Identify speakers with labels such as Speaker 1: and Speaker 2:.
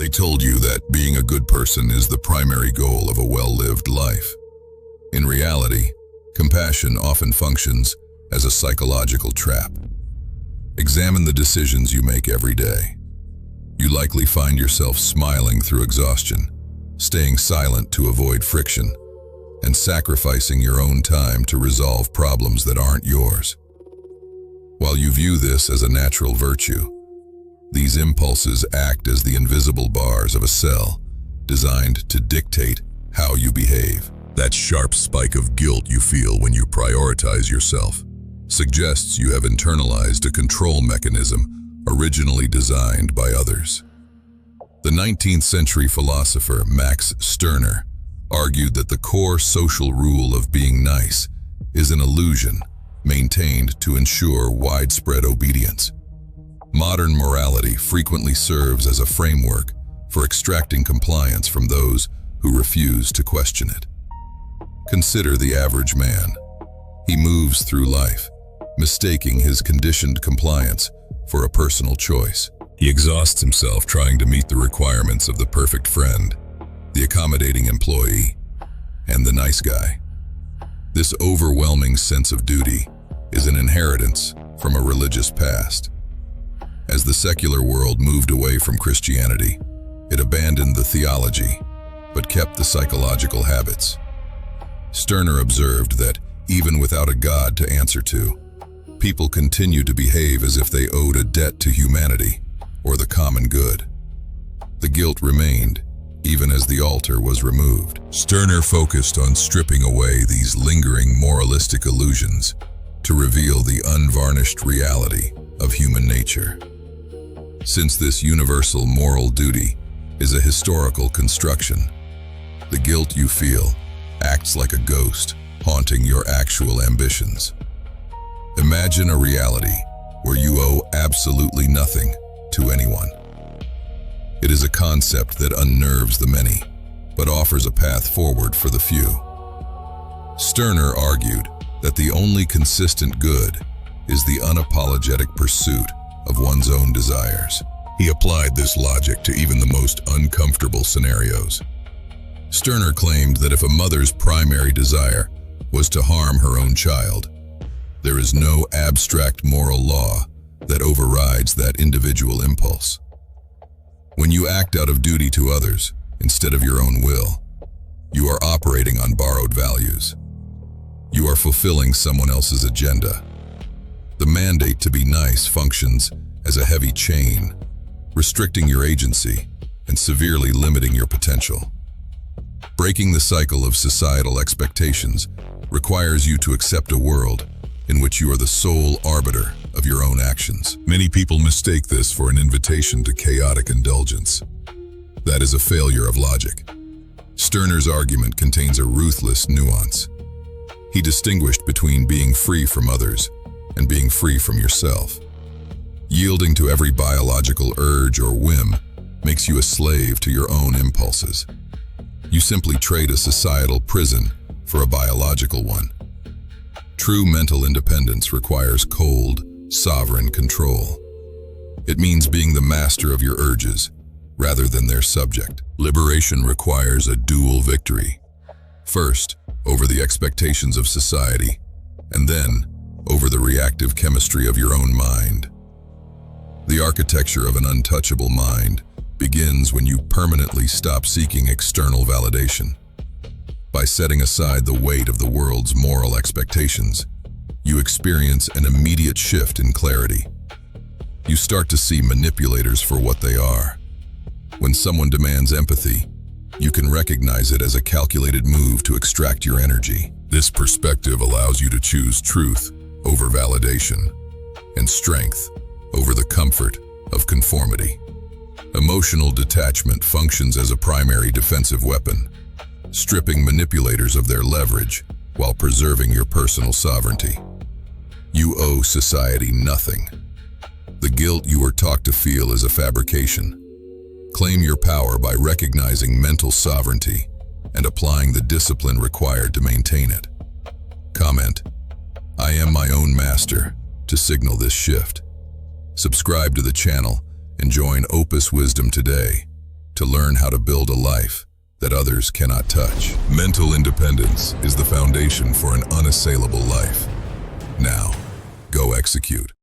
Speaker 1: They told you that being a good person is the primary goal of a well-lived life. In reality, compassion often functions as a psychological trap. Examine the decisions you make every day. You likely find yourself smiling through exhaustion, staying silent to avoid friction, and sacrificing your own time to resolve problems that aren't yours. While you view this as a natural virtue, these impulses act as the invisible bars of a cell designed to dictate how you behave. That sharp spike of guilt you feel when you prioritize yourself suggests you have internalized a control mechanism originally designed by others. The 19th century philosopher Max Stirner argued that the core social rule of being nice is an illusion maintained to ensure widespread obedience. Modern morality frequently serves as a framework for extracting compliance from those who refuse to question it. Consider the average man. He moves through life, mistaking his conditioned compliance for a personal choice. He exhausts himself trying to meet the requirements of the perfect friend, the accommodating employee, and the nice guy. This overwhelming sense of duty is an inheritance from a religious past. As the secular world moved away from Christianity, it abandoned the theology, but kept the psychological habits. Stirner observed that, even without a God to answer to, people continued to behave as if they owed a debt to humanity or the common good. The guilt remained, even as the altar was removed. Stirner focused on stripping away these lingering moralistic illusions to reveal the unvarnished reality of human nature. Since this universal moral duty is a historical construction, the guilt you feel acts like a ghost haunting your actual ambitions. Imagine a reality where you owe absolutely nothing to anyone. It is a concept that unnerves the many, but offers a path forward for the few. Stirner argued that the only consistent good is the unapologetic pursuit of one's own desires. He applied this logic to even the most uncomfortable scenarios. Stirner claimed that if a mother's primary desire was to harm her own child, there is no abstract moral law that overrides that individual impulse. When you act out of duty to others instead of your own will, you are operating on borrowed values. You are fulfilling someone else's agenda. The mandate to be nice functions as a heavy chain, restricting your agency and severely limiting your potential. Breaking the cycle of societal expectations requires you to accept a world in which you are the sole arbiter of your own actions. Many people mistake this for an invitation to chaotic indulgence. That is a failure of logic. Stirner's argument contains a ruthless nuance. He distinguished between being free from others and being free from yourself. Yielding to every biological urge or whim makes you a slave to your own impulses. You simply trade a societal prison for a biological one. True mental independence requires cold, sovereign control. It means being the master of your urges, rather than their subject. Liberation requires a dual victory. First, over the expectations of society, and then, over the reactive chemistry of your own mind. The architecture of an untouchable mind begins when you permanently stop seeking external validation. By setting aside the weight of the world's moral expectations, you experience an immediate shift in clarity. You start to see manipulators for what they are. When someone demands empathy, you can recognize it as a calculated move to extract your energy. This perspective allows you to choose truth over validation and strength over the comfort of conformity. Emotional detachment functions as a primary defensive weapon, stripping manipulators of their leverage while preserving your personal sovereignty. You owe society nothing. The guilt you are taught to feel is a fabrication. Claim your power by recognizing mental sovereignty and applying the discipline required to maintain it. Comment, "I am my own master," to signal this shift. Subscribe to the channel and join Opus Wisdom today. to learn how to build a life that others cannot touch. Mental independence is the foundation for an unassailable life. Now, go execute.